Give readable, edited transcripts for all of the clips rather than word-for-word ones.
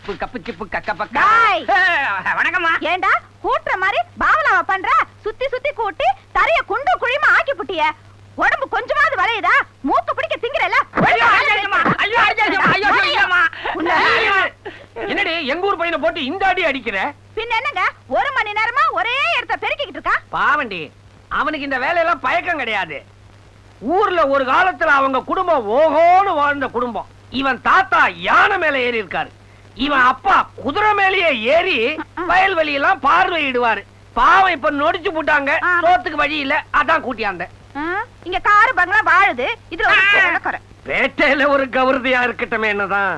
Chip cup chip கக்க பக்க. வணக்கம்மா. ஏண்டா கூட்டுற மாதிரி பாவலாவ பண்ற? சுத்தி சுத்தி கூட்டி தரைய குண்டு குழிமா ஆக்கி புட்டிய. உடம்பு கொஞ்சமாவது வளையுதா? மூக்கு பிடிக்க திங்கறல. என்னடி எங்க ஊர் பையனை போட்டு இந்த அடி அடிக்கிற? பின்ன என்னங்க 1 மணி நேரமா ஒரே இடத்தை பெருக்கிட்டு இருக்கா? பாவண்டி, அவனுக்கு இந்த வேலையெல்லாம் பழக்கம் கிடையாது. ஊர்ல ஒரு காலத்துல அவங்க குடும்பம் ஓஹோன்னு வாழ்ந்த குடும்பம். இவன் தாத்தா யானை மேல ஏறி இருக்காரு. இவன் அப்பா குதிரை மேலேயே ஏறி வயல்வெளியெல்லாம் பார்வையிடுவாரு. பாவம் இப்ப நொடிச்சு போட்டாங்க. சோத்துக்கு வழி இல்ல, அதான் கூட்டியாந்த. இங்க காரு பங்களா வாழுது. இதுல பேட்டையில ஒரு கௌரதியா இருக்கட்டுமே என்னதான்.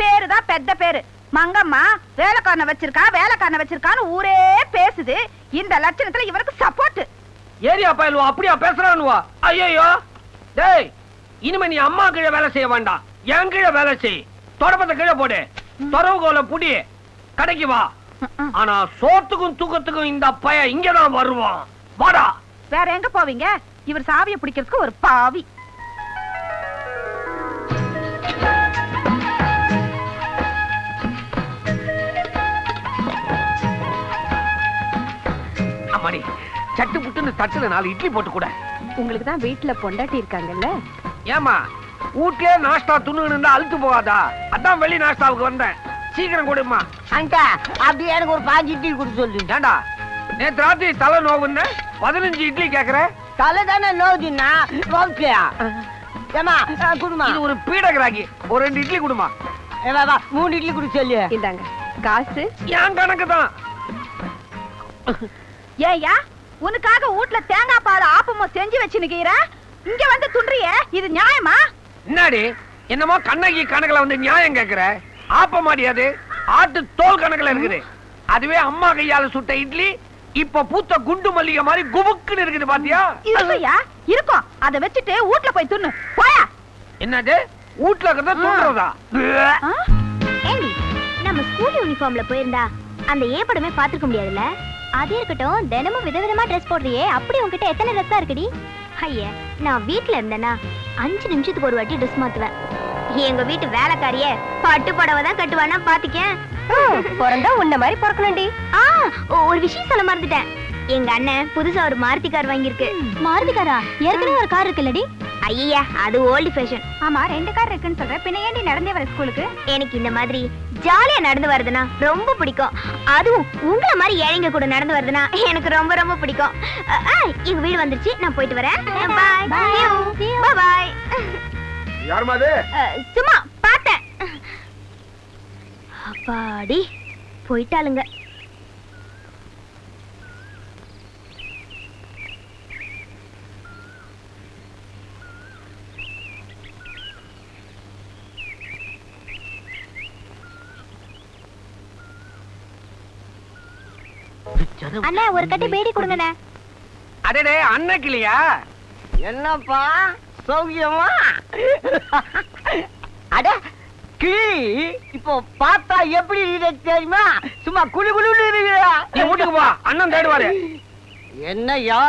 பேருதான் பெத்த பேரு. மங்கம்மா வேலைக்காரனை வச்சிருக்கான்னு ஊரே பேசுது. இந்த லட்சணத்துல இவருக்கு சப்போர்ட். ஏரியா பயலுவா அப்படியா பேசுறானுவா? ஐயோ டேய், இனிமே நீ அம்மா கீழே வேலை செய்ய வேண்டாம், என் கீழே வேலை செய். தொடப்பத்தை கீழே போடு, தொடவுகோல புடி, கடைக்கு வா. ஆனா சோத்துக்கும் தூக்கத்துக்கும் இந்த பைய இங்கதான் வருவான். வாடா. வேற எங்க போவீங்க? இவர் சாவியை பிடிக்கிறதுக்கு ஒரு பாவி. அம்மாடி, சட்டு புட்டுன்னு தட்டுல 4 இட்லி போட்டு கூட. உங்களுக்கு தான் வீட்டுல பொண்டாட்டி இருக்காங்கல்ல. ஏமா வீட்லயே நாஸ்டா துண்ணுன்னு அழுத்து போகாதா? அதான் வெளி நாஸ்டாவுக்கு வந்தேன். சீக்கிரம் கொடுமா. அண்டா அப்படியே எனக்கு ஒரு 5 இட்லி கொடுத்து சொல்லு. ஏண்டா நேத்து ராத்திரி தலை நோவுன்னு 15 இட்லி கேக்குற? தலை தானே நோவுதுன்னா நோவுச்சியா? ஏமா குடுமா. இது ஒரு பீடகராகி. ஒரு 2 இட்லி கொடுமா. 3 இட்லி கொடுத்து சொல்லு. இந்தாங்க காசு. என் கணக்கு தான். ஏயா உனக்காக வீட்ல தேங்காய் பால் ஆப்பமும் செஞ்சு வச்சுனுக்கீர, இங்க வந்து துன்றிய. இது நியாயமா? என்னடி என்னமோ கண்ணகி கணக்குல வந்து நியாயம் கேக்குற? ஆப்பமாடி அது ஆட்டு தோல் கணக்குல இருக்குது. அதுவே அம்மா கையால சுட்ட இட்லி இப்ப பூத்த குண்டு மல்லிகை மாதிரி குபுக்குன்னு இருக்குது. பாத்தியா? இல்லையா இருக்கும். அத வச்சுட்டு வீட்ல போய் துண்ணு போயா. என்னது வீட்ல இருக்கிறத துண்றதா? ஏண்டி நம்ம ஸ்கூல் யூனிஃபார்ம்ல போயிருந்தா அந்த ஏ படமே பாத்துக்க முடியாதுல்ல? அது இருக்கட்டும், தினமும் விதவிதமா ட்ரெஸ் போடுறியே, அப்படி உன்கிட்ட எத்தனை ட்ரெஸ் தான் இருக்குடி? ஐயா, நான் வீட்டுல இருந்தேன்னா 5 நிமிஷத்துக்கு ஒரு வாட்டி ட்ரெஸ் மாத்துவேன். எங்க வீட்டு வேலைக்காரிய பட்டு புடவை தான் கட்டுவானா பாத்துக்க. பிறந்தா உன்ன மாதிரி பிறக்கணும்டி. ஒரு விஷயம் சொல்ல மறந்துட்டேன். எங்க அண்ணன் புதுசா ஒரு மாருதி கார் வாங்கியிருக்கு. மாருதி காரா? ஏற்கனவே ஒரு கார் இருக்குல்லடி? ஐயா, அது ஓல்டு ஃபேஷன். ஆமா, 2 கார் இருக்குன்னு சொல்ற. பின்ன ஏண்டி நடந்தே வர ஸ்கூலுக்கு? எனக்கு இந்த மாதிரி ஜாலியா நடந்து வருதுன்னா ரொம்ப பிடிக்கும். அதுவும் உங்கள மாதிரி ஏழைங்க கூட நடந்து வருதுன்னா எனக்கு ரொம்ப ரொம்ப பிடிக்கும். எங்க வீடு வந்துருச்சு, நான் போயிட்டு வரேன். பாய் பாய் பாய். யாருமா அது? சும்மா பார்த்தேன். அப்பாடி போயிட்டாளுங்க. அண்ணா ஒரு கட்டி பேடி கொடுங்கண்ணே. அடடே அன்னைக்கு இல்லையா? என்னப்பா சௌக்கியமா? அட கிளி இப்போ பார்த்தா எப்படி தெரியுமா? சும்மா குளு குளுன்னு இருக்குதா? நீ வீட்டுக்கு வா, அண்ணன் தேடுவாரு. என்னய்யா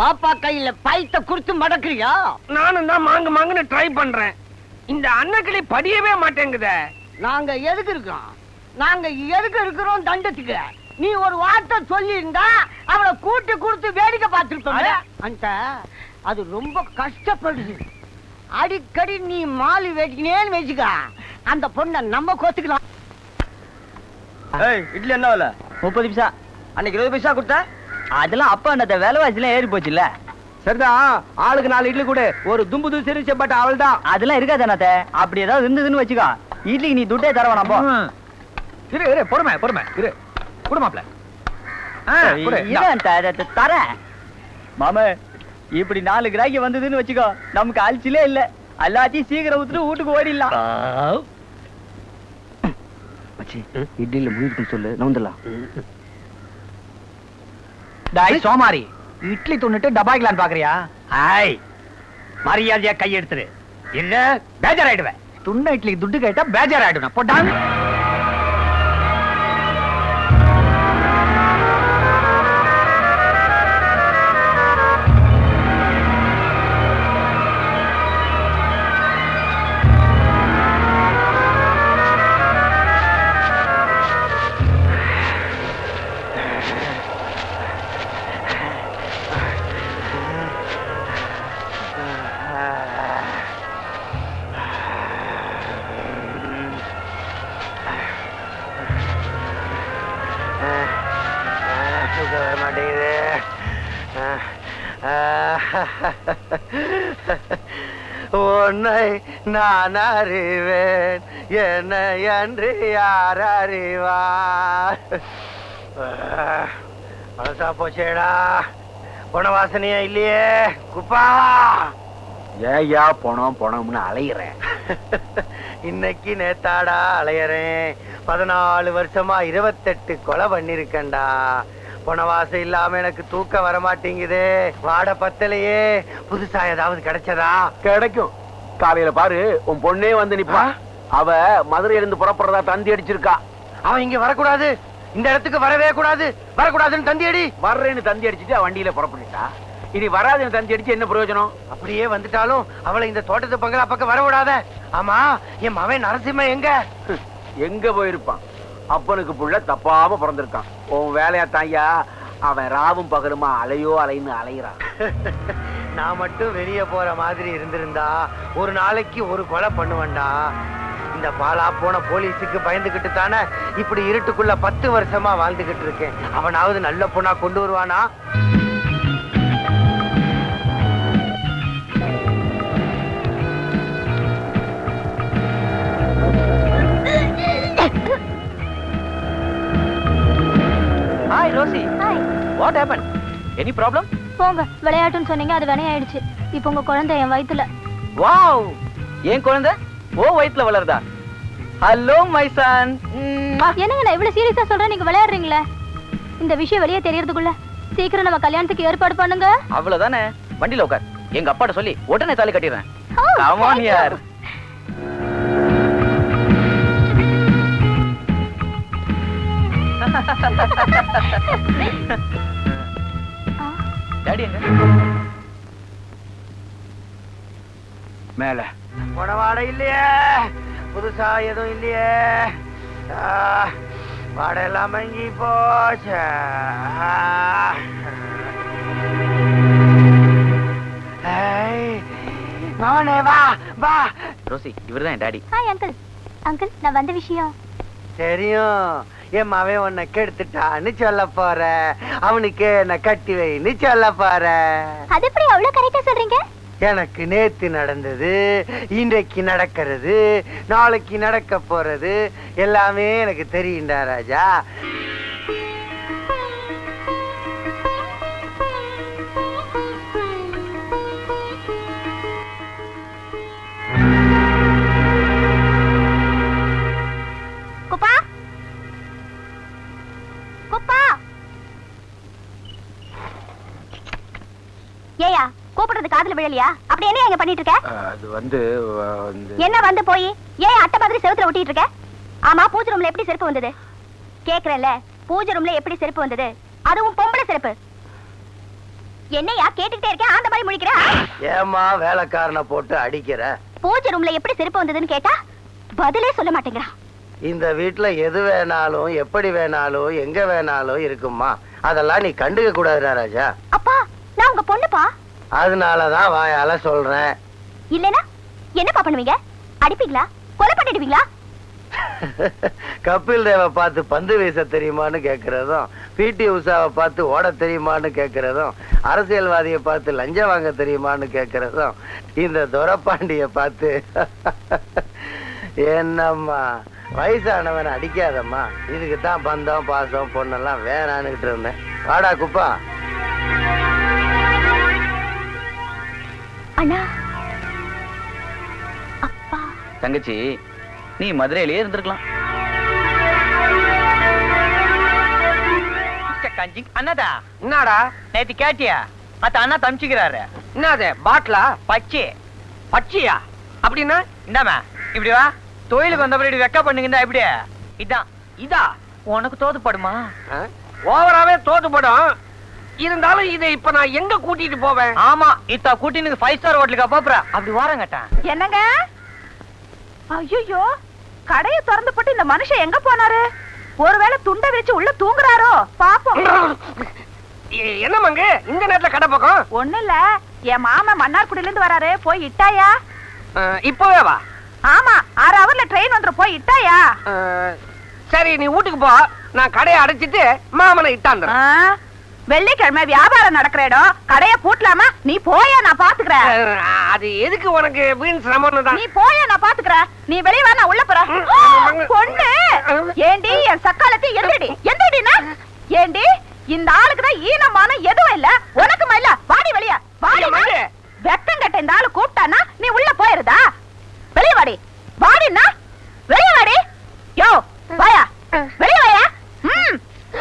பாப்பா கையில பைத்த குடுத்து மடக்குறியா? நானும் தான் மாங்கு மாங்குன்னு ட்ரை பண்றேன். இந்த அன்னக்கிளி படியவே மாட்டேங்குதே. நாங்க எதுக்கு இருக்கிறோம் தண்டத்துக்கு. நீ ஒரு வார்த்தை சொல்லி இருந்தா அவளை கூட்டி கொடுத்து வேடிக்கை பார்த்துருப்ப. அந்த அது ரொம்ப கஷ்டப்படுது. அடிக்கடி நீ மாலு வேடிக்கினேன்னு வச்சுக்க, அந்த பொண்ணை நம்ம கோத்துக்கலாம். இட்லி என்ன விலை? 30 பைசா. அன்னைக்கு 20 பைசா கொடுத்தா? அதெல்லாம் அப்ப அந்த விலைவாசிலாம் ஏறி போச்சுல்ல. சரிதான், ஆளுக்கு 4 இட்லி கூட ஒரு தும்பு தூசி பட் அவள் தான். அதெல்லாம் இருக்காதானே? அப்படி ஏதாவது இருந்ததுன்னு வச்சுக்கோ, இட்லிக்கு நீ துட்டே தர வேணாம். போ. இரு பொறுமை இரு. குடுமாப்ல தர மாமா. இப்படி 4 கிராக்கி வந்ததுன்னு வச்சுக்கோ, நமக்கு அழிச்சிலே இல்ல. எல்லாத்தையும் சீக்கிரம் ஊத்துட்டு வீட்டுக்கு ஓடிடலாம். இட்லியில முயற்சி சொல்லு, நவுந்தலாம். டாய் சோமாரி, இட்லி துண்ணுட்டு டபாய்க்கலான்னு பாக்குறியா? ஆய், மரியாதையா கை எடுத்துரு, இல்ல பேஜர் ஆயிடுவேன். துண்ண இட்லிக்கு துட்டு கேட்டா பேஜர் ஆயிடுவேன். போட்டாங்க. உன்னை நான் அறிவேன் என்னை அன்று யார் அறிவார். மனசா போச்சேடா, போன வாசனையா இல்லையே குப்பா. ஏயா போனோம்னு அலையிறேன். இன்னைக்கு நேத்தாடா அலையறேன். 14 வருஷமா 28 கொலை பண்ணிருக்கேன்டா. போன வாசம் இல்லாம எனக்கு தூக்கம் வரமாட்டேங்குது. வாட பத்தலையே. புதுசா ஏதாவது கிடைச்சதா? கிடைக்கும். காலையில பாரு, உன் பொண்ணே வந்து நிப்பா. அவ மதுரையில இருந்து புறப்படுறதா தந்தி அடிச்சிருக்கா. அவன் இங்க வரக்கூடாது, இந்த இடத்துக்கு வரவே கூடாது. வரக்கூடாதுன்னு தந்தி அடி. வர்றேன்னு தந்தி அடிச்சுட்டு வண்டியில புறப்பட்டுட்டா. இனி வராதுன்னு தந்தி அடிச்சு என்ன பிரயோஜனம்? அப்படியே வந்துட்டாலும் அவளை இந்த தோட்டத்து பங்களா பக்கம் வர விடாத. ஆமா, என் மவன் நரசிம்ம எங்க? எங்க போயிருப்பான்? அப்பனுக்கு புள்ள தப்பாம பிறந்திருக்கான். உன் வேலையா தாயா அவன் ராவும் பகலுமா அலையோ அலைன்னு அலையிறான். நான் மட்டும் வெளியே போற மாதிரி இருந்திருந்தா ஒரு நாளைக்கு ஒரு கொலை பண்ணுவேன்டா. இந்த பாலா போன போலீஸுக்கு பயந்துகிட்டு தானே இப்படி இருட்டுக்குள்ள 10 வருஷமா வாழ்ந்துகிட்டு இருக்கேன். அவனாவது நல்ல பொண்ணா கொண்டு வருவானா? Hi Rosie. Hi. What happen? Any problem? போங்க, விளையாட்டுன்னு சொன்னீங்க, அது வினையாயிடுச்சு. இப்போ உங்க குழந்தை என் வயித்துல. வாவ், ஏன் குழந்தை ஓ வயித்துல வளருதா? Hello my son. என்னங்க நான் இவ்வளவு சீரியஸா சொல்றேன், நீங்க விளையாடுறீங்களே. இந்த விஷயம் வெளியே தெரியறதுக்குள்ள சீக்கிரம் நம்ம கல்யாணத்துக்கு ஏற்பாடு பண்ணுங்க. அவ்வளவுதானே, வண்டியில உட்கார். எங்க அப்பாட்ட சொல்லி உடனே தாலி கட்டிடுறேன். Oh, Come on thank you. யார். டாடி எங்க? மேல வாடை இல்லையே, புதுசா எதுவும் இல்லையே. வாடை எல்லாம் மங்கி போச்சு. மவனே வா வா. ரோசி, இவர்தான் என் டாடி. Hi uncle. அங்கிள், நான் வந்த விஷயம் தெரியும். என் மவன் உன்னை கெடுத்துட்டான்னு சொல்ல போற. அவனுக்கு என்ன கட்டி வைன்னு சொல்ல போற. அது எப்படி அவ்வளவு கரெக்டா சொல்றீங்க? எனக்கு நேத்து நடந்தது, இன்றைக்கு நடக்கிறது, நாளைக்கு நடக்க போறது எல்லாமே எனக்கு தெரியும்டா ராஜா. குப்பா, குப்பா. ஏயா, கூப்பிடுறது காதுல விழலையா? அப்படி என்ன எங்க பண்ணிட்டு இருக்க? அது வந்து என்ன வந்து போய் ஏன் அட்டை மாதிரி செவுத்துல ஒட்டிட்டு இருக்க? ஆமா, பூஜை ரூம்ல எப்படி செருப்பு வந்தது? கேக்குறேன்ல, பூஜை ரூம்ல எப்படி செருப்பு வந்தது? அதுவும் பொம்பளை செருப்பு. என்னையா கேட்டுக்கிட்டே இருக்கேன், அந்த மாதிரி முழிக்கிற? ஏமா வேலைக்காரனை போட்டு அடிக்கிற? பூஜை ரூம்ல எப்படி செருப்பு வந்ததுன்னு கேட்டா பதிலே சொல்ல மாட்டேங்கிறா. இந்த வீட்டுல எது வேணாலும் எப்படி வேணாலும் எங்க வேணாலும் இருக்குமா. அதெல்லாம் நீ கண்டுக்க கூடாதுடா ராஜா. அப்பா, நான் உங்க பொண்ணுப்பா. அதனாலதான் வாயால சொல்றேன். இல்லனா என்னப்பா பண்ணுவீங்க? அடிப்பீங்களா? கொலை பண்ணிடுவீங்களா? கபில் தேவை பார்த்து பந்து வீச தெரியுமான்னு கேக்குறதும், பிடி உஷாவை பார்த்து ஓட தெரியுமான்னு கேக்குறதும், அரசியல்வாதியை பார்த்து லஞ்சம் வாங்க தெரியுமான்னு கேக்குறதும், இந்த துரப்பாண்டிய பார்த்து என்னம்மா வயசானவன் அடிக்காதம்மா. இதுக்குத்தான் பந்தம் பாசம் பொண்ணெல்லாம் வேணான்னுகிட்டு இருந்தேன். வாடா குப்பா. அண்ணா, அப்பா. தங்கச்சி, நீ மதுரையிலேயே இருந்திருக்கலாம். அண்ணாதா, என்னடா நேத்து கேட்டியா? அத்த அண்ணா தம்பிச்சுக்கிறாரு. என்னது பாட்டிலா? பச்சி பச்சையா? அப்படின்னா இந்தாமா, இப்படி வா. தொழிலுக்கு வந்த இப்படி வெக்க பண்ணுங்க. இப்படி இதான் இதா உனக்கு தோதுப்படுமா? ஓவராவே தோத்துப்படும். இருந்தாலும் இதை இப்ப நான் எங்க கூட்டிட்டு போவேன்? ஆமா, இத்தா கூட்டினுக்கு 5 ஸ்டார் ஹோட்டலுக்கு பாப்புற. அப்படி வாரங்கட்டா. என்னங்க? ஐயோ, கடையை திறந்து போட்டு இந்த மனுஷன் எங்க போனாரு? ஒருவேளை துண்டை வச்சு உள்ள தூங்குறாரோ பாப்போம். என்ன மங்கு இந்த நேரத்துல கடை பக்கம்? ஒண்ணு இல்ல, என் மாமா மன்னார்குடியில இருந்து வராரு, போய் இட்டாயா? இப்பவே வா. ஆமா, 6 ஹவர்ல ட்ரெயின் வந்துரும், போய் இட்டாயா? சரி, நீ வீட்டுக்கு போ. நான் கடையை அடைச்சிட்டு மாமனை இட்டாந்துறேன். வெள்ளிக்கிழமை வியாபாரம் நடக்கிற இடம், கடைய பூட்டலாமா? நீ போயா, நான் பாத்துக்கிறேன். அது எதுக்கு உனக்கு வீண் சிரமம்னு தான். நீ போயா, நான் பாத்துக்கிறேன். நீ வெளிய வா, நான் உள்ள போறேன். பொண்ணு, ஏண்டி என் சக்காலத்தை எந்தடினா? ஏண்டி இந்த ஆளுக்கு தான் ஈனமான எதுவும் இல்ல, உனக்குமா இல்ல? வாடி வெளிய, வாடி. வெக்கம் கட்ட இந்த ஆளு கூப்பிட்டானா நீ உள்ள போயிருதா? வெளிய வாடி, வாடினா வெளிய வாடி. யோ வாயா, வெளிய வாயா.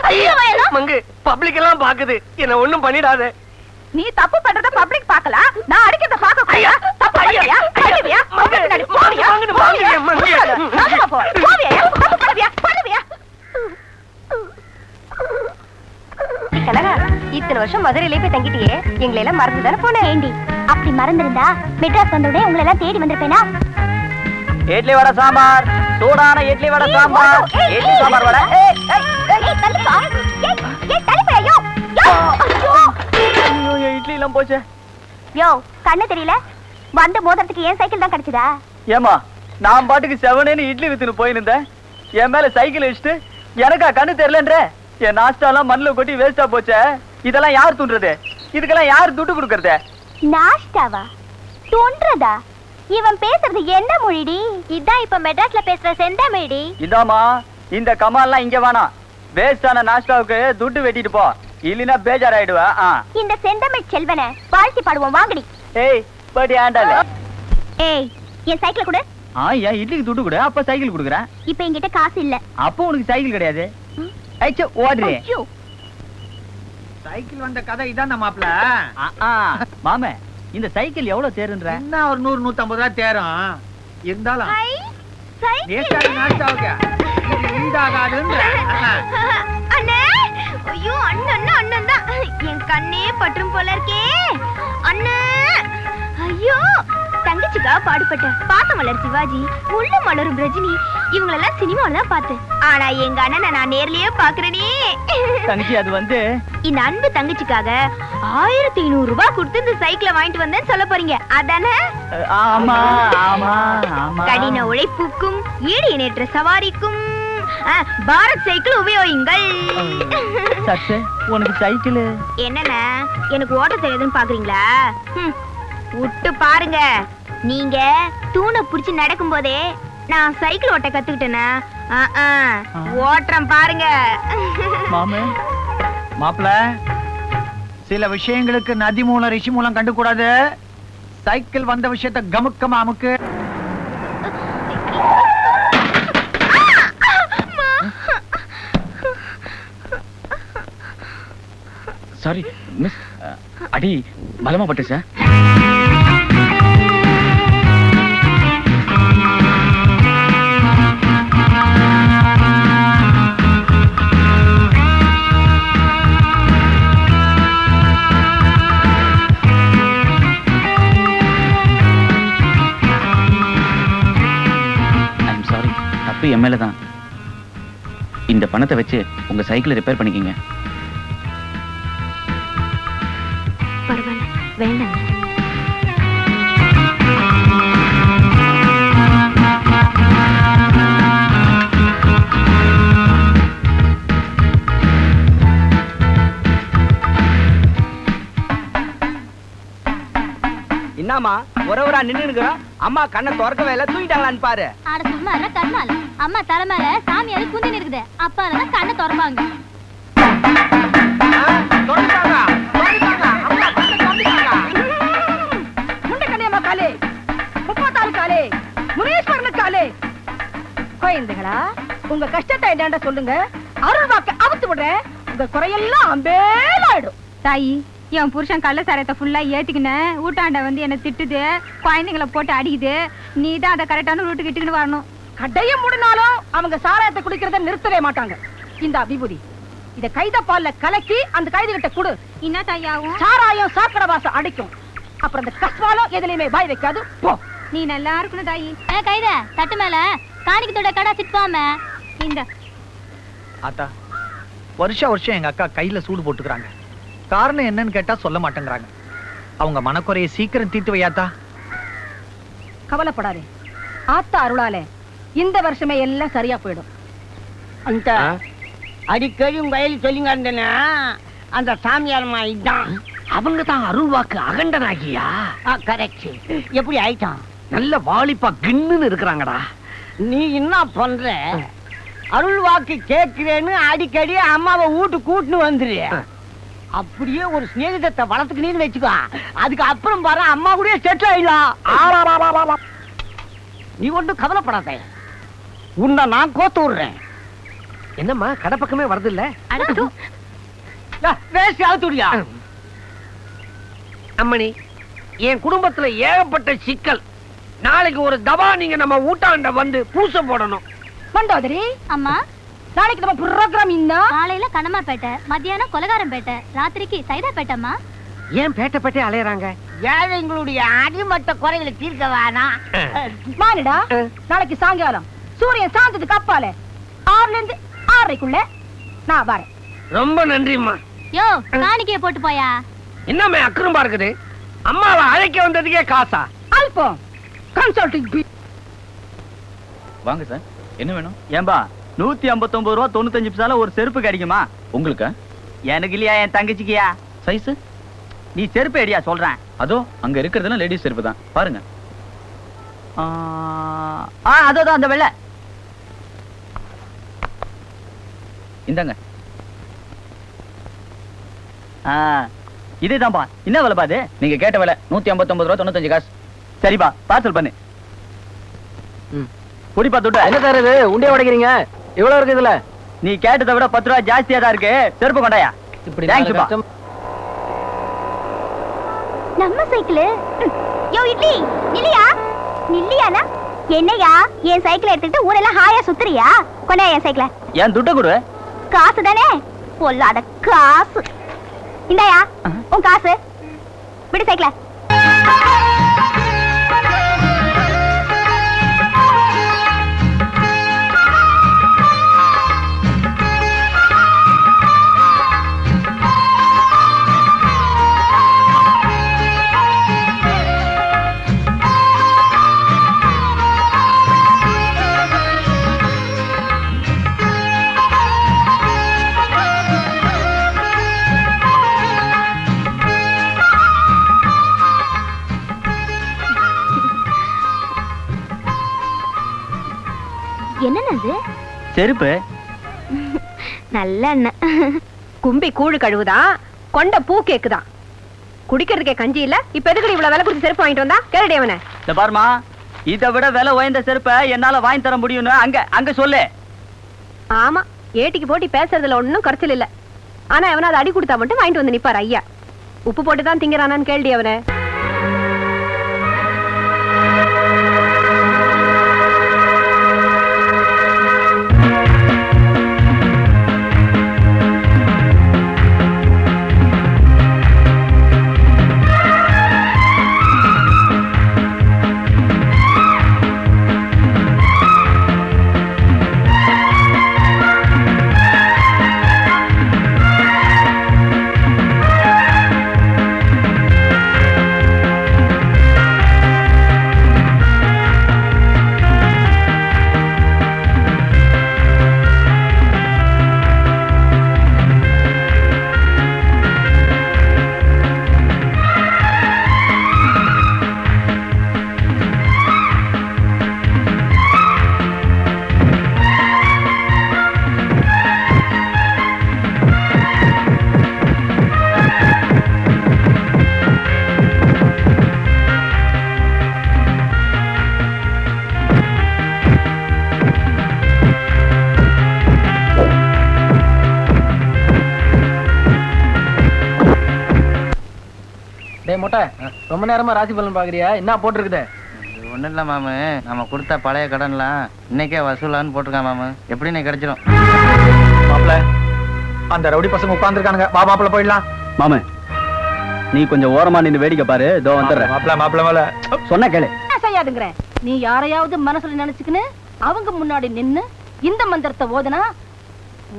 ஐயோ மங்கு, பப்ளிக் எல்லாம் பாக்குது, என்ன ஒண்ணும் பண்ணிடாத. நீ தப்பு பண்றத பப்ளிக் பார்க்கலாம், நான் அடிக்கிறத பார்க்க கூடாதா? தப்பு பண்ணியா? பண்ணுவியா? முன்னாடி போவியா? நானுமா போ. போவியா? தப்பு பண்ணுவியா? பண்ணுவியா? கனகா, இத்தனை வருஷம் மதுரையிலே போய் தங்கிட்டியே, எங்களை எல்லாம் மறந்து தானே போன. ஏண்டி அப்படி மறந்திருந்தா மெட்ராஸ் வந்தோடனே உங்களை எல்லாம் தேடி வந்திருப்பேனா? இட்லி வடை சாம்பார், சூடான இட்லி வடை சாம்பார், இட்லி சாம்பார் வடை. இட்லி எல்லாம் போச்சு. யோ, கண்ணு தெரியல? வந்த மோதிரத்துக்கு ஏன் சைக்கிள் தான் கிடைச்சதா? ஏமா, நான் பாட்டுக்கு செவனேன்னு இட்லி வித்துன்னு போயிருந்தேன், என் மேல சைக்கிள் வச்சுட்டு எனக்கா கண்ணு தெரியலன்ற? என் நாஸ்டாலாம் மண்ணில் கொட்டி வேஸ்டா போச்சே, இதெல்லாம் யார் தூண்டுறது? இதுக்கெல்லாம் யார் துட்டு கொடுக்கறது? நாஷ்டாவா? தோன்றதா? இவன் பேசுறது என்ன மொழிடி? இதான் இப்ப மெட்ராஸ்ல பேசுற செந்தமிழி. இதாமா, இந்த கமால்லாம் இங்க வேணாம். வேஸ்டான நாஸ்டாவுக்கு துட்டு வெட்டிட்டு போ, இல்லைன்னா பேஜார் ஆயிடுவா. இந்த செந்தமிழ் செல்வனை வாழ்த்தி பாடுவோம், வாங்கடி. ஏய் படி ஆண்டாளு. ஏய், என் சைக்கிள் கொடு. ஏன் இட்லிக்கு துட்டு கொடு, அப்ப சைக்கிள் கொடுக்குறேன். இப்ப என்கிட்ட காசு இல்ல. அப்போ உனக்கு சைக்கிள் கிடையாது. ஓடுறே. சைக்கிள் வந்த கதை இதான் மாப்ள. மாமே, இந்த சைக்கிள் எவ்வளவு தேருன்ற? என்ன ஒரு 100-150 ரூபாய் தேரும் இருந்தாலும் ஹை, சைக்கிள். நேத்தாடி நாஸ்டாவுக்கு உண்டாகாதுன்ற. அண்ணே, ஐயோ அண்ணன் தான். என் கண்ணே பற்றும் போல இருக்கே அண்ணே. ஐயோ, தங்கச்சிக்கா பாடுபட்ட பாசமலர் சிவாஜி, முள்ளு மலரும் ரஜினி, இவங்களெல்லாம் சினிமால தான் பார்த்தேன். ஆனா எங்க அண்ணனை நான் நேர்லயே பாக்குறேனே. தங்கச்சி, அது வந்து இந்த அன்பு தங்கச்சிக்காக 1500 ரூபாய் கொடுத்து இந்த சைக்கிளை வாங்கிட்டு வந்தேன்னு சொல்ல போறீங்க, அதானே? ஆமா ஆமா ஆமா. கடின உழைப்புக்கும் ஈடு இணையற்ற சவாரிக்கும் பாரத் சைக்கிள் உபயோகிங்கள். சச்சே, உனக்கு சைக்கிள் என்னன்னா எனக்கு ஓட்ட தெரியாதுன்னு பாக்குறீங்களா? விட்டு பாருங்க. நீங்க தூணை புடிச்சு நடக்கும் போதே நான் சைக்கிள் ஓட்ட கத்துக்கிட்டேனா? ஓட்டுறேன் பாருங்க. மாமே, மாப்ள, சில விஷயங்களுக்கு நதி மூலம் ரிஷி மூலம் கண்டு கூடாது. சைக்கிள் வந்த விஷயத்தை கமுக்கமா அமுக்கு. சாரி மிஸ், அடி பலமா பட்டு சார். என் மேல தான். இந்த பணத்தை வச்சு உங்க சைக்கிளை ரிப்பேர் பண்ணிக்கங்க. பரவாயில்ல, வேண்டாம். என்னம்மா ஒரவரா நின்னுங்கறா? அம்மா கண்ணை திறக்கவே இல்ல, தூங்கிட்டாங்களான்னு பாரு. ஆட சும்மா இல்ல கண்ணால. அம்மா தலை மேல சாமியாரு குந்தி நிக்குது, அப்பா தான் கண்ணை திறப்பாங்க. தொறந்தாங்க அம்மா கண்ணை திறந்தாங்க. முண்டை கண்ணியம்மா காலே, முப்பத்தாறு காலே, முனீஸ்வரன் காலே. குழந்தைகளா, உங்க கஷ்டத்தை என்னன்னு சொல்லுங்க, அருள் வாக்கு அவுத்து விடுறேன். உங்க குறையெல்லாம் அம்பேலாயிடும். தாயி, என் புருஷன் கள்ள சாரத்தை ஃபுல்லா ஏத்திக்கின ஊட்டாண்ட வந்து என்ன திட்டுது, குழந்தைங்களை போட்டு அடிக்குது. நீ தான் அதை கரெக்டான ரூட்டுக்கு இட்டுக்கிட்டு வரணும். கடையை மூடினாலும் அவங்க சாராயத்தை குடிக்கிறத நிறுத்தவே மாட்டாங்க. இந்த விபூதி இத கைத பால்ல கலக்கி அந்த கைது கிட்ட குடு. என்ன தாயாவும்? சாராயம் சாக்கடை வாசம் அடிக்கும். அப்புறம் அந்த கஸ்வாலம் எதுலயுமே வாய் வைக்காது. போ. நீ நல்லா இருக்கணும் தாயி. கைத தட்டு மேல காணிக்கத்தோட கடை சிப்பாம இந்த ஆத்தா, வருஷம் எங்க அக்கா கையில சூடு போட்டுக்கிறாங்க. காரணம் என்னன்னு கேட்டா சொல்ல மாட்டேங்கிறாங்க. அவங்க மனக்குறைய சீக்கிரம் தீர்த்து வையாத்தா. கவலைப்படாதே, ஆத்தா அருளாலே இந்த வருஷமே எல்லாம் சரியா போயிடும். அந்த அடிக்கடி உங்க வயலி சொல்லிங்க, அந்த சாமியாரம்மா இதான். அவங்க தான் அருள்வாக்கு அகண்டனாகியா? கரெக்ட். எப்படி ஆயிட்டான்? நல்ல வாலிப்பா கின்னுன்னு இருக்கிறாங்கடா. நீ என்ன பண்ற? அருள் வாக்கு கேட்கிறேன்னு அடிக்கடி அம்மாவை வீட்டு கூட்டுன்னு வந்துரு. அப்படியே ஒரு சிநேகிதத்தை வளர்த்துக்கினு வச்சுக்கோ. அதுக்கு அப்புறம் பாரு அம்மா கூட செட் ஆயிடலாம். நீ ஒன்றும் கவலைப்படாத, உன்னை நான் கோத்து விடுறேன். என்னம்மா கடை பக்கமே வருது இல்ல? வேஸ்ட் ஆத்துடியா? அம்மணி, என் குடும்பத்துல ஏகப்பட்ட சிக்கல். நாளைக்கு ஒரு தவா நீங்க நம்ம ஊட்டாண்ட வந்து பூசை போடணும். மண்டோதரி அம்மா, நாளைக்கு நம்ம ப்ரோக்ராம் இந்த காலையில கனமாப்பேட்டை, மத்தியானம் கொலகாரம்பேட்டை, ராத்திரிக்கு சைதாப்பேட்டைம்மா. ஏன் பேட்டை அலையறாங்க? ஏழைங்களுடைய அடிமட்ட குறைகளை தீர்க்க வேணாம். மானிடா, நாளைக்கு சாயங்காலம் சூரியன் சாந்ததுக்கு அப்பால 6ல இருந்து 6:30க்குள்ள நான் வரேன். ரொம்ப நன்றிம்மா. யோ, காணிக்கைய போட்டு போயா. என்னம்மா அக்கறம்பா இருக்குது? அம்மாவை அழைக்க வந்ததுக்கே காசா? அல்பம் கன்சல்டிங் பீ. வாங்க சார், என்ன வேணும்? ஏம்பா 159 ரூபா 95 பைசால ஒரு செருப்பு கிடைக்குமா உங்களுக்கு? எனக்கு இல்லையா, என் தங்கச்சிக்கியா. சைஸ் நீ செருப்பு எடியா சொல்றேன். அதோ அங்க இருக்கிறதுலாம் லேடிஸ் செருப்பு தான், பாருங்க. அதோ அந்த வெள்ளை இந்தாங்க. இதேதான்பா. என்ன விலை பாது? நீங்க கேட்ட விலை 159 ரூபா 95 காசு. சரிப்பா, பார்சல் பண்ணு. குடிப்பா துட்டு. என்ன சார் இது உண்டியா உடைக்கிறீங்க? இவ்வளவு இருக்கு இதுல. நீ கேட்டதை விட 10 ரூபா ஜாஸ்தியா தான் இருக்கு. செருப்பு கொண்டாயா. இப்படி நம்ம சைக்கிள். யோ இட்லி, நில்லியா நில்லியானா? என்னையா என் சைக்கிள் எடுத்துக்கிட்டு ஊரெல்லாம் ஹாயா சுத்துறியா? கொண்டாயா என் சைக்கிள. ஏன் துட்ட கொடு. காசு தானே, பொல்லாத காசு. இந்தாயா உன் காசு. விடு சைக்கிள. என்னது செருப்பு? நல்ல எண்ணெய். கும்பி கூழு கழுவுதான், கொண்ட பூ கேக்குதான். குடிக்கிறதுக்கே கஞ்சி இல்ல, இப்ப எதுக்கு இவ்வளவு விலை கொடுத்து செருப்பு வாங்கிட்டு வந்தா? கேளுடி அவனை. இந்த பாருமா, இதை விட விலை உயர்ந்த செருப்பை என்னால வாங்கி தர முடியும்னு அங்க சொல்லு. ஆமா, ஏட்டிக்கு போட்டி பேசுறதுல ஒன்னும் குறைச்சல் இல்ல. ஆனா அவனை அதை அடி கொடுத்தா மட்டும் வாங்கிட்டு வந்து நிப்பாரு ஐயா. உப்பு போட்டுதான் திங்கறானான்னு கேளுடி அவனை. மொட்டை, ரொம்ப நேரமா ராசி பலன் பாக்குறியா? என்ன போட்டிருக்குது? ஒண்ணும் இல்ல மாமு, நம்ம கொடுத்த பழைய கடன்லாம் இன்னைக்கே வசூலான்னு போட்டிருக்கான் மாமு. எப்படி நீ கிடைச்சிடும் மாப்பிள? அந்த ரவுடி பசங்க உட்கார்ந்துருக்கானுங்க. வா மாப்பிள போயிடலாம். மாமு, நீ கொஞ்சம் ஓரமா நின்னு வேடிக்கை பாரு. இதோ வந்துடுறேன். மாப்பிள மேல சொன்ன கேளு. செய்யாதுங்கிற நீ யாரையாவது மனசுல நினைச்சுக்கின்னு அவங்க முன்னாடி நின்னு இந்த மந்திரத்தை ஓதுனா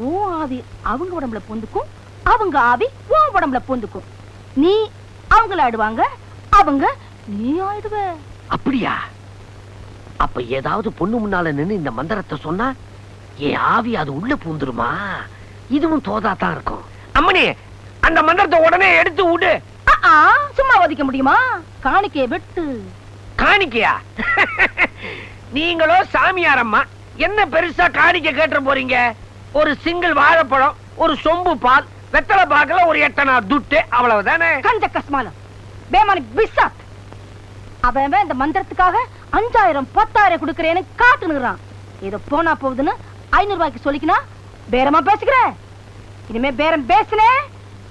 ஓ ஆவி அவங்க உடம்புல பூந்துக்கும், அவங்க ஆவி ஓ உடம்புல பூந்துக்கும். நீ அவங்கள ஆடுவாங்க, அவங்க நீ ஆயிடுவ. அப்படியா? அப்ப ஏதாவது பொண்ணு முன்னால நின்னு இந்த மந்திரத்தை சொன்னா என் ஆவி அது உள்ள பூந்துருமா? இதுவும் தோதாத்தான் இருக்கும். அம்மனி, அந்த மந்திரத்தை உடனே எடுத்து விடு. சும்மா ஒதுக்க முடியுமா? காணிக்கையை விட்டு. காணிக்கையா? நீங்களோ சாமியாரம்மா, என்ன பெருசா காணிக்கை கேட்டு போறீங்க? ஒரு சிங்கிள் வாழைப்பழம், ஒரு சொம்பு பால், வெத்தலை பாக்கல ஒரு 8 துட்டு, அவ்வளவுதானே. கஞ்ச கஸ்மாலம் பேமானி பிசாத். அவன் இந்த மந்திரத்துக்காக 5000 10,000 கொடுக்கறேன்னு காட்டுனுறான். ஏதோ போனா போகுதுன்னு 500 ரூபாய்க்கு சொல்லிக்கினா பேரமா பேசிக்கிற. இனிமே பேரம் பேசுனே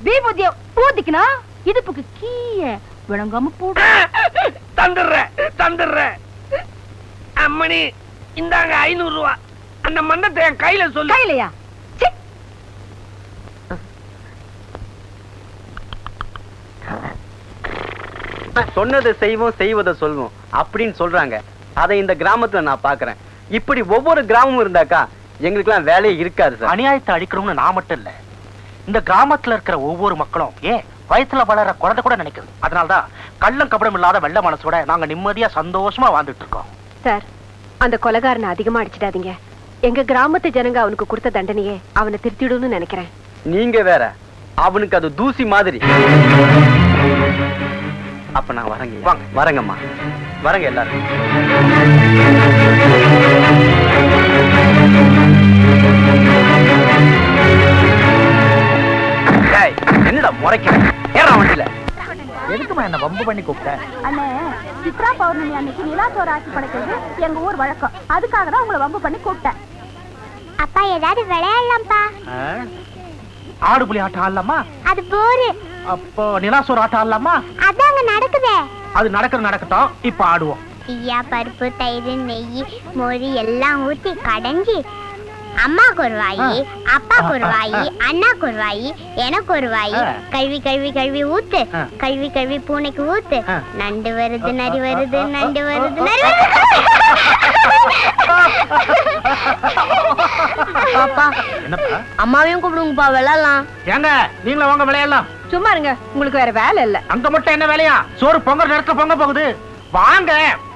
விபூதிய ஊதிக்கினா இடுப்புக்கு கீழே விளங்காம போடு. தந்துடுறேன். அம்மணி, இந்தாங்க 500 ரூபாய். அந்த மந்திரத்தை என் கையில சொல்லு. கையிலையா? சொன்னதை செய்வோம், செய்வதை சொல்வோம் அப்படின்னு சொல்றாங்க. அதை இந்த கிராமத்துல நான் பாக்குறேன். இப்படி ஒவ்வொரு கிராமமும் இருந்தாக்கா எங்களுக்கெல்லாம் வேலையே இருக்காது சார். அநியாயத்தை அடிக்கணும்னு நான் மட்டும் இல்ல, இந்த கிராமத்துல இருக்கிற ஒவ்வொரு மக்களும் ஏன் வயசுல வளர குழந்தை கூட நினைக்குது. அதனாலதான் கள்ளம் கபடம் இல்லாத வெள்ள மனசோட நாங்க நிம்மதியா சந்தோஷமா வாழ்ந்துட்டு இருக்கோம். சார், அந்த கொலைகாரனை அதிகமா அடிச்சிடாதீங்க. எங்க கிராமத்து ஜனங்க அவனுக்கு கொடுத்த தண்டனையே அவனை திருத்திடும்னு நினைக்கிறேன். நீங்க வேற, அவனுக்கு அது தூசி மாதிரி. அப்ப நான் வரேங்க. வரேங்கம்மா, வரேங்க எல்லாரும். என்னடா முறைக்கிறேன்? ஏறா வண்டியில. எதுக்குமா என்ன வம்பு பண்ணி கூப்பிட்ட? அண்ணே, சித்ரா பௌர்ணமி அன்னைக்கு நிலாசோறு ஆக்கி படைக்கிறது எங்க ஊர் வழக்கம். அதுக்காக தான் உங்களை வம்பு பண்ணி கூப்பிட்டேன். அப்பா ஏதாவது விளையாடலாம்ப்பா. ஆடு புலி ஆட்டம் ஆடலாமா? அது போரு. அப்போ நிலாசோர் ஆட்டம் ஆடலாமா? அதாங்க நடக்குதே. அது நடக்கட்டும். இப்ப ஆடுவோம். ஐயா, பருப்பு, தயிர், நெய், மொழி எல்லாம் ஊத்தி கடைஞ்சி அம்மாக்கு ஒரு வாயி, அப்பாக்கு ஒரு வாயி, அண்ணாக்கு ஒரு வாயி, எனக்கு ஒரு வாயி, கழுவி ஊத்து, கழுவி பூனைக்கு ஊத்து. நண்டு வருது, நரி வருது, நண்டு வருது, நரி வருது. அம்மாவையும் கூப்பிடுங்கப்பா, விளையாடலாம். ஏங்க நீங்களும் வாங்க விளையாடலாம். சும்மா இருங்க, உங்களுக்கு வேற வேலை இல்ல. அங்க மட்டும் என்ன வேலையா? சோறு பொங்கல் நேரத்துல பொங்க போகுது. வாங்க,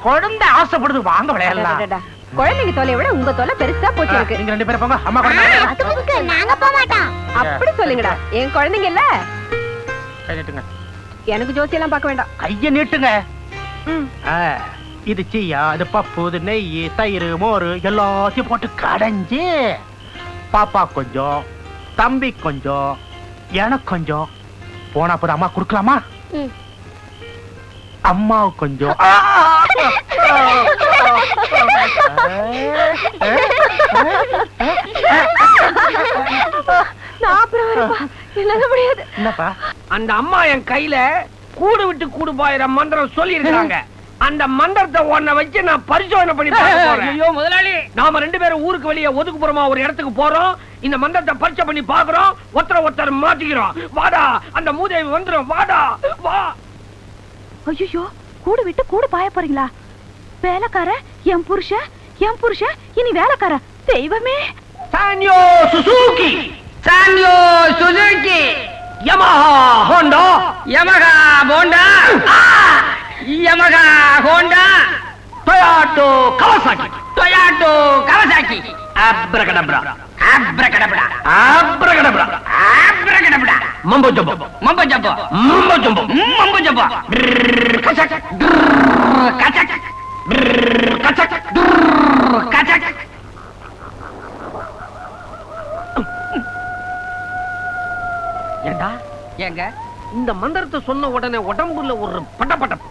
குழந்தை ஆசைப்படுது, வாங்க விளையாடலாம். குழந்தைங்க தொலையை விட உங்க தொலை பெருசா போச்சு இருக்கு. நீங்க 2 பேரும் போங்க. அம்மா கூட நாங்க போக மாட்டோம். அப்படி சொல்லுங்கடா. என் குழந்தைங்க இல்ல. கை நீட்டுங்க. எனக்கு ஜோசியெல்லாம் பார்க்க வேண்டாம். கைய நீட்டுங்க. இது சீயா, இது பப்பு, இது நெய், தயிர், மோர் எல்லாத்தையும் போட்டு கடைஞ்சு பாப்பா கொஞ்சம், தம்பி கொஞ்சம், எனக்கு கொஞ்சம், போனா போது அம்மா குடுக்கலாமா? அம்மாவுக்கு கொஞ்சம். என்னப்பா? அந்த அம்மா என் கையில கூடு விட்டு கூடு பாயிர மந்திரம் சொல்லி இருக்காங்க. அந்த மந்திரத்தை ஒன்ன வச்சு நான் பரிசோதனை பண்ணி பார்க்க போறேன். ஐயோ முதலாளி, நாம 2 பேரும் ஊருக்கு வெளியே ஒதுக்குப்புறமா ஒரு இடத்துக்கு போறோம். இந்த மந்திரத்தை பரிசோதனை பண்ணி பாக்குறோம். ஒருத்தர் மாட்டிக்கிறோம். வாடா, அந்த மூதேவி வந்துரும். வாடா, வா. ஐயோ, கூடு விட்டு கூடு பாய போறீங்களா? வேலைக்கார என் புருஷன் இனி வேலைக்கார. தெய்வமே. Sanyo Suzuki, Yamaha Honda, Yamaha bonda, Yamaha Honda, Toyota Kawasaki, abracadabra, mumbo jumbo, கச்சக் கச்சக் கச்சக் கச்சக். ஏங்க இந்த மந்திரத்தை சொன்ன உடனே உடம்புல ஒரு படபடப்பு,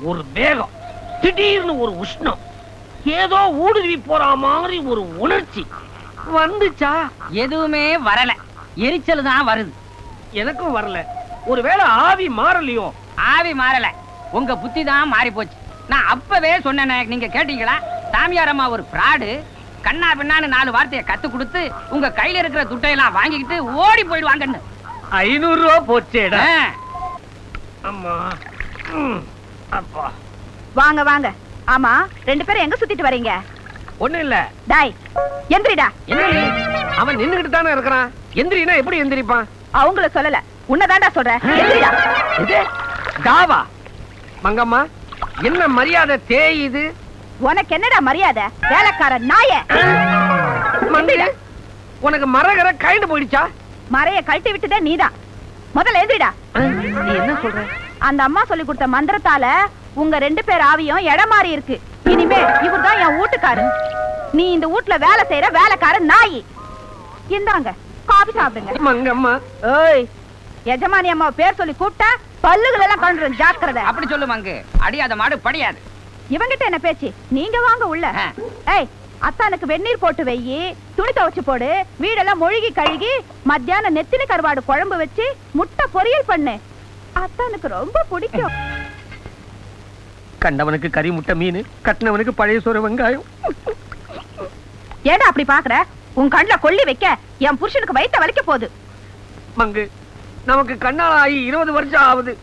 ஒரு வேகம், திடீர்னு ஒரு உஷ்ணம், ஏதோ ஊடுருவி போற மாதிரி ஒரு உணர்ச்சி வந்துச்சா? எதுவுமே வரல, எரிச்சல் தான் வருது. எனக்கும் வரல. ஒருவேளை ஆவி மாறலையோ? ஆவி மாறல, உங்க புத்தி தான் மாறி போச்சு. நான் அப்பவே சொன்னேனே, நீங்க கேட்டீங்களா? சாமியாரம்மா ஒரு பிராடு, கண்ணா பின்னான்னு 4 வார்த்தையை கத்து கொடுத்து உங்க கையில இருக்கிற துட்டையெல்லாம் வாங்கிக்கிட்டு ஓடி போயிடுவாங்கன்னு. 500 ரூபா போச்சேடா. அம்மா, அப்பா. வாங்க வாங்க. ஆமா, 2 பேரும் எங்க சுத்திட்டு வரீங்க? ஒண்ணு இல்ல. டாய், எந்திரிடா. எந்திரி. அவன் நின்னுகிட்டு தானே இருக்கிறான். எந்திரினா எப்படி எந்திரிப்பான்? அவங்கள சொல்லல, உன்னதான்டா சொல்றேன். எந்திரிடா. இது தாவா. மங்கம்மா, என்ன மரியாதை தேயுது? உனக்கு என்னடா மரியாதை? வேலைக்கார நாயே. மந்திர, உனக்கு மரகர கைண்டு போயிடுச்சா? மறைய கழட்டி விட்டுதே நீதான். முதல்ல எழுதிடா. நீ என்ன சொல்ற? அந்த அம்மா சொல்லி கொடுத்த மந்திரத்தால உங்க 2 பேர் ஆவியும் இடம் மாறி இருக்கு. இனிமே இவர்தான் என் வீட்டுக்காரு. நீ இந்த வீட்டுல வேலை செய்யற வேலைக்கார நாய். இந்தாங்க காபி சாப்பிடுங்க. மங்கம்மா. ஏய், எஜமானி அம்மா பேர் சொல்லி கூப்பிட்டா பல்லுகள் எல்லாம் கண்டுரும், ஜாக்கிரதை. அப்படி சொல்லு மங்கு, அடியாத மாடு படியாது. இவங்கிட்ட என்ன பேச்சு? நீங்க வாங்க உள்ள. ஏய், அத்தானுக்கு வெந்நீர் போட்டு வெயி, துணி துவைச்சு போடு, வீடெல்லாம் மொழுகி கழுகி, மத்தியானம் நெத்திலி கருவாடு குழம்பு வச்சு முட்டை பொரியல் பண்ணு. அத்தானுக்கு ரொம்ப பிடிக்கும். கண்டவனுக்கு கறி முட்டை மீன், கட்டினவனுக்கு பழைய சோறு வெங்காயம். ஏடா அப்படி பாக்குற? உன் கண்ணுல கொள்ளி வைக்க என் புருஷனுக்கு வயித்த வலிக்க போகுது. மங்கு, நமக்கு கண்ணால ஆகி 20 வருஷம் ஆகுது.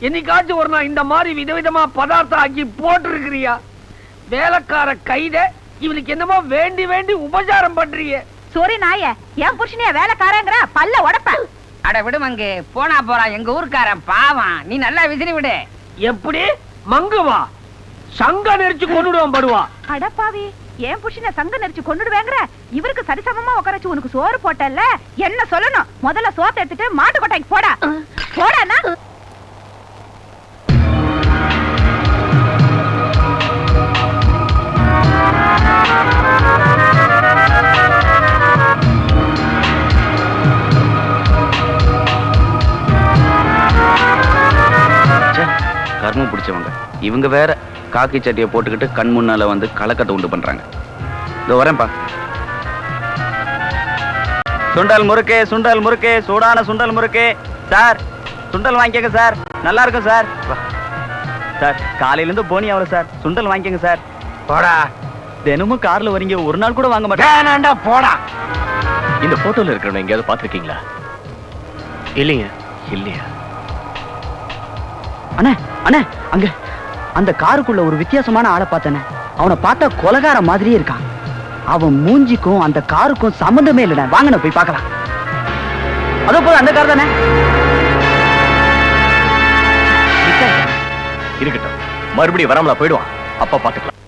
என்னைக்காச்சும் ஒரு நாள் இந்த மாதிரி விதவிதமா பதார்த்தம் ஆக்கி போட்டிருக்கிறியா? வேலைக்கார கைத இவனுக்கு என்னமோ வேண்டி வேண்டி உபசாரம் பண்றிய. சோரி நாய, என் புருஷனைய வேலைக்காரங்கிற பல்ல உடப்ப. அட விடு மங்கு, போனா போறான் எங்க ஊருக்காரன் பாவம். நீ நல்லா விசிறி விடு. எப்படி மங்குவா? சங்க நெரிச்சு கொண்டுடுவான் படுவா. அடப்பாவி, என் புருஷனை சங்க நெரிச்சு கொண்டுடுவேங்கிற? இவருக்கு சரிசமமா உட்காரச்சு உனக்கு சோறு போட்டல்ல, என்ன சொல்லணும்? முதல்ல சோத்தை எடுத்துட்டு மாட்டு கொட்டைக்கு போடா. போடானா? கர்மம் பிடிச்சவங்க இவங்க வேற காக்கி சட்டியை போட்டுக்கிட்டு கண் முன்னால வந்து கலக்கத்தை உண்டு பண்றாங்க. இதோ வரேன்ப்பா. சுண்டல் முறுக்கு, சுண்டல் முறுக்கு, சூடான சுண்டல் முறுக்கு. சார், சுண்டல் வாங்கிக்கங்க சார், நல்லா இருக்கும் சார். சார், காலையில இருந்து போனி ஆகல சார், சுண்டல் வாங்கிக்கங்க சார். போடா. தினமும் கார்ல வரீங்க, ஒரு நாள் கூட வாங்க மாட்டேன். போடா. இந்த போட்டோல இருக்கிறவங்க எங்கேயாவது பாத்துருக்கீங்களா? இல்லைங்க. இல்லையா? அண்ணே அண்ணே, அங்க அந்த காருக்குள்ள ஒரு வித்தியாசமான ஆளை பார்த்தனே. அவனை பார்த்தா கொலகார மாதிரியே இருக்கான். அவன் மூஞ்சிக்கும் அந்த காருக்கும் சம்பந்தமே இல்லைண்ணே. வாங்கண்ணே போய் பார்க்கலாம். அதோ போல அந்த கார் தானே. இருக்கட்டும், மறுபடியும் வராமலா போயிடுவான். அப்பா பாத்துக்கலாம்.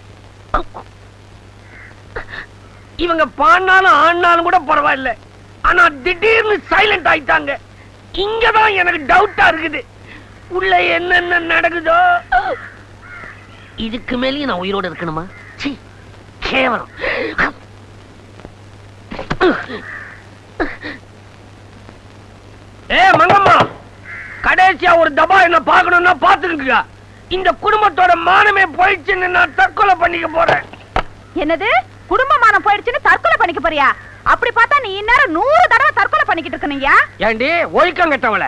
இவங்க பாடினாலும் ஆடினாலும் கூட பரவாயில்ல, ஆனா திடீர்னு சைலண்ட் ஆயிட்டாங்க. இங்கதான் எனக்கு டவுட்டா இருக்குது. உள்ள என்னென்ன நடக்குதோ. இதுக்கு மேலேயும் நான் உயிரோட இருக்கணுமா? கேவலம். மங்கம்மா, கடைசியா ஒரு தபா என்ன பாக்கணும்னா பாத்துருக்குங்க. இந்த குடும்பத்தோட மானமே போயிடுச்சுன்னு நான் தற்கொலை பண்ணிக்க போறேன். என்னது? குடும்பமானம் போயிடுச்சுன்னு தற்கொலை பண்ணிக்க போறியா? அப்படி பார்த்தா நீ இந்நேரம் 100 தடவை தற்கொலை பண்ணிக்கிட்டு இருக்கீங்க. ஏண்டி ஒழுக்கம் கட்டவள,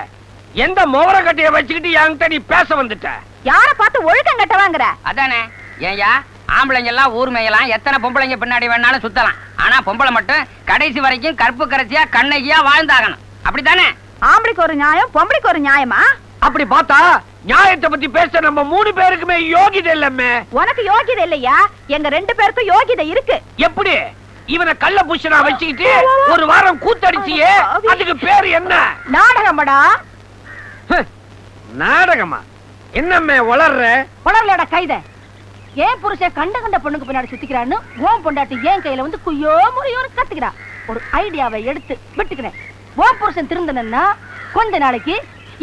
எந்த மோவர கட்டைய வச்சுக்கிட்டு என்கிட்ட நீ பேச வந்துட்ட? யார பார்த்து ஒழுக்கம் கட்டவாங்கற? அதானே. ஏயா, ஆம்பளைங்க எல்லாம் ஊர் மேயலாம், எத்தனை பொம்பளைங்க பின்னாடி வேணாலும் சுத்தலாம். ஆனா பொம்பளை மட்டும் கடைசி வரைக்கும் கற்பு கரைச்சியா கண்ணகியா வாழ்ந்தாகணும். அப்படித்தானே? ஆம்பளைக்கு ஒரு நியாயம், பொம்பளைக்கு ஒரு நியாயமா? அப்படி பார்த்தா நியாயத்தை பத்தி பேச நம்ம 3 பேருக்குமே யோகிதை இல்லமே. உனக்கு யோகிதை இல்லையா? எங்க 2 பேருக்கும் யோகிதை இருக்கு. எப்படி? இவனை கள்ள புஷனா வச்சுக்கிட்டு ஒரு வாரம் கூத்தடிச்சியே, அதுக்கு பேரு என்ன? நாடகமடா. நாடகமா? என்னம்மே வளர்ற? வளரலடா கைத. ஏன் புருஷன் கண்ட கண்ட பொண்ணுக்கு பின்னாடி சுத்திக்கிறான்னு ஓம் பொண்டாட்டி ஏன் கையில வந்து குய்யோ முறையோன்னு கத்துக்கிறா. ஒரு ஐடியாவை எடுத்து விட்டுக்கிறேன். ஓம் புருஷன் திருந்தனா கொஞ்ச நாளைக்கு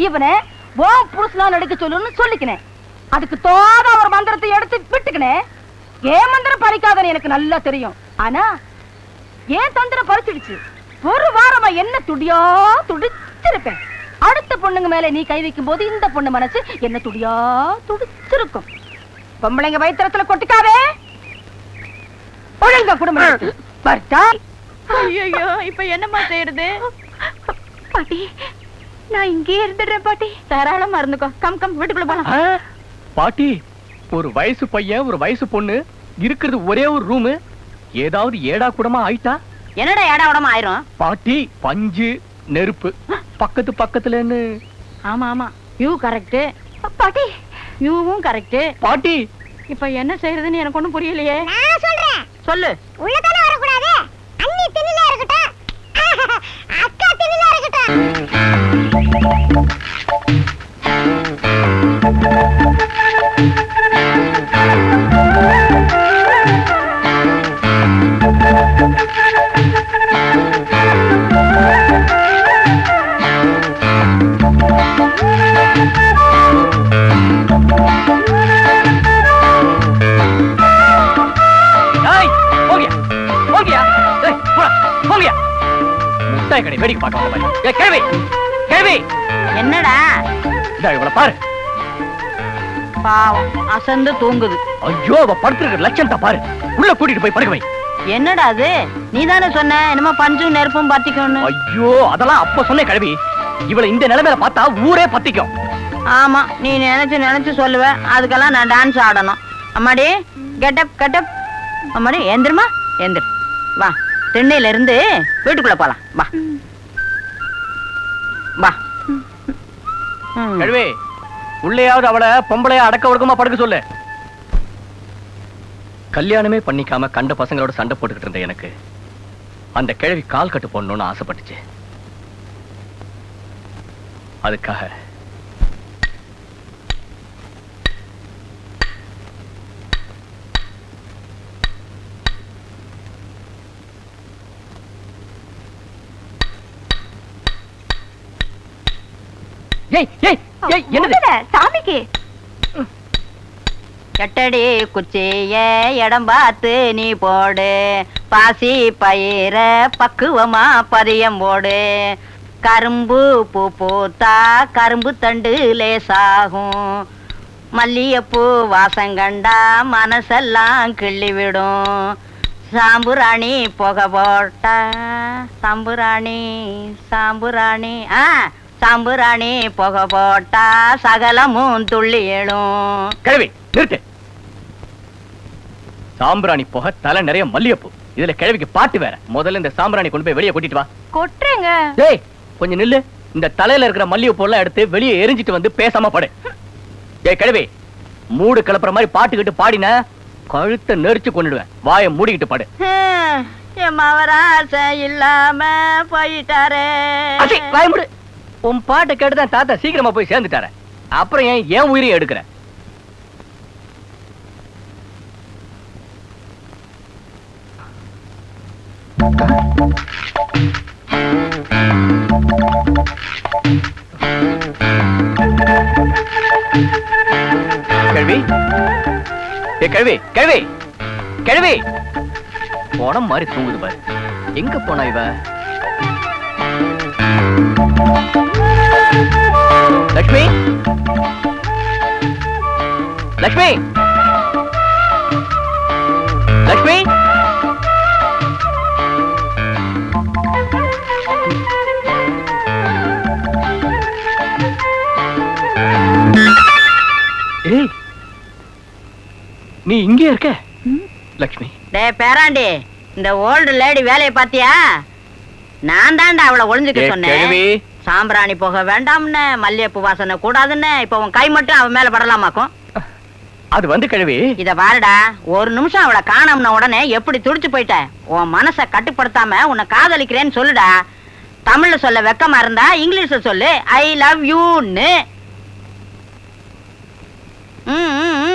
இவனை ஓம் புருஷனா நடிக்க சொல்லுன்னு சொல்லிக்கினேன். அதுக்கு தோதா ஒரு மந்திரத்தை எடுத்து விட்டுக்கினேன். ஏன் மந்திரம் பறிக்காதன்னு எனக்கு நல்லா தெரியும். ஆனா ஏன் தந்திரம் பறிச்சிடுச்சு. ஒரு வாரமா என்ன துடியா துடிச்சிருப்பேன். அடுத்த பொண்ணுங்க மேல நீ கை வைக்கும் போது இந்த பொண்ணு மனசு என்ன துடியா துடிச்சிருக்கும். பொம்பளைங்க வயிற்றுல கொட்டிக்காவே. ஒழுங்க குடும்பம் பர்த்தா. ஐயோ, இப்ப என்னமா செய்யறது? பாட்டி, நான் இங்கே இருந்துடுறேன் பாட்டி. தாராளமா இருந்துக்கோ. கம் கம், வீட்டுக்குள்ள போலாம். பாட்டி, ஒரு வயசு பையன் ஒரு வயசு பொண்ணு இருக்கிறது ஒரே ஒரு ரூமு. ஏதாவது ஏடா கூடமா ஆயிட்டா? என்னடா ஏடா உடமா ஆயிரும்? பாட்டி, பஞ்சு நெருப்பு பக்கத்து பக்கத்துலன்னு. ஆமா ஆமா, யூ கரெக்ட் பாட்டி. யூவும் கரெக்ட். பாட்டி, இப்ப என்ன செய்யறதுன்னு எனக்கு ஒண்ணும் புரியலையே. நான் சொல்றேன். சொல்லு. உள்ளதான வரக்கூடாது. அண்ணி திண்ணில இருக்கட்டும், அக்கா திண்ணில இருக்கட்டும். மிட்டாய் கடை வேடிக்கை பார்க்க வந்த மாதிரி. ஏய், கேள்வி கேள்வி என்னடா இதா இவளை பாரு. பாவம் அசந்து தூங்குது. ஐயோ, அவ படுத்திருக்கிற லட்சணத்தை பாரு. உள்ள கூட்டிட்டு போய் படுக்க வை. என்னடா அது? நீதானே சொன்ன என்னமோ பஞ்சும் நெருப்பும் பத்திக்கும்னு. ஐயோ, அதெல்லாம் அப்ப சொன்ன கிழவி. இவளை இந்த நிலைமையில பார்த்தா ஊரே பத்திக்கும். ஆமா, நீ நினைச்சு நினைச்சு சொல்லுவ. அதுக்கெல்லாம் நான் டான்ஸ் ஆடணும். அம்மாடி கெட்டப் கெட்டப். அம்மாடி எந்திரமா எந்திர. வா, திண்ணையில இருந்து வீட்டுக்குள்ள போலாம். வா வா. கிழவி, உள்ளேயாவது அவளை பொம்பளையா அடக்க ஒடுக்கமா படுக்க சொல்லு. கல்யாணமே பண்ணிக்காம கண்ட பசங்களோட சண்டை போட்டுக்கிட்டு இருந்த எனக்கு அந்த கிழவி கால் கட்டு போடணும்னு ஆசைப்பட்டுச்சு. அதுக்காக சாமிக்கு எட்டடி குச்சிய இடம் பார்த்து நீ போடு. பாசி பயிர பக்குவமா பதியம் போடு. கரும்பு பூ பூத்தா கரும்பு தண்டு லேசாகும். மல்லிகைப்பூ வாசங்கண்டா மனசெல்லாம் கிள்ளி விடும். சாம்புராணி புகை போட்டா சாம்புராணி சாம்புராணி சாம்புராணி புகை போட்டா சகலமும் துள்ளி எழும். கிழவி நிறுத்து. சாம்பிராணி புகை, தலை நிறைய மல்லிகைப்பூ. இதுல கிழவிக்கு பாட்டு வேற. முதல்ல இந்த சாம்பிராணி கொண்டு போய் வெளியே கொட்டிட்டு வா. கொட்டுறேங்க. ஏய், கொஞ்சம் நில்லு. இந்த தலையில இருக்கிற மல்லிகைப்பூ எல்லாம் எடுத்து வெளியே எரிஞ்சிட்டு வந்து பேசாம படு. ஏய் கிழவி, மூடு கிளப்புற மாதிரி பாட்டுக்கிட்டு பாடின கழுத்தை நெரிச்சு கொண்டுடுவேன். வாயை மூடிக்கிட்டு பாடு. என் மவராசை இல்லாம போயிட்டாரே. வாய மூடு. உன் பாட்டை கேட்டுதான் தாத்தா சீக்கிரமா போய் சேர்ந்துட்டார. அப்புறம் ஏன் உயிரையும் எடுக்கிற? கேள்வி, கேள்வி கேள்வி கேள்வி போன மாதிரி தூங்குது பாரு. எங்க போனா இவ? லட்சுமி, லட்சுமி, லட்சுமி. ஏய், நீ இங்கே இருக்க? லட்சுமி. டேய் பேராண்டி, இந்த ஓல்டு லேடி வேலையை பாத்தியா? நான் தாண்டா அவளை ஒளிஞ்சுக்க சொன்னேன். சாம்பிராணி போக வேண்டாம்னு, மல்லிகைப்பூ வாசனை கூடாதுன்னு. இப்ப உன் கை மட்டும் அவன் மேல படலாமாக்கும். அது வந்து கிழவி. இத பாருடா, ஒரு நிமிஷம் அவளை காணோம்ன உடனே எப்படி துடிச்சு போயிட்ட. உன் மனசை கட்டுப்படுத்தாம உன்னை காதலிக்கிறேன்னு சொல்லுடா. தமிழ்ல சொல்ல வெக்கமா இருந்தா இங்கிலீஷ்ல சொல்லு, ஐ லவ் யூன்னு.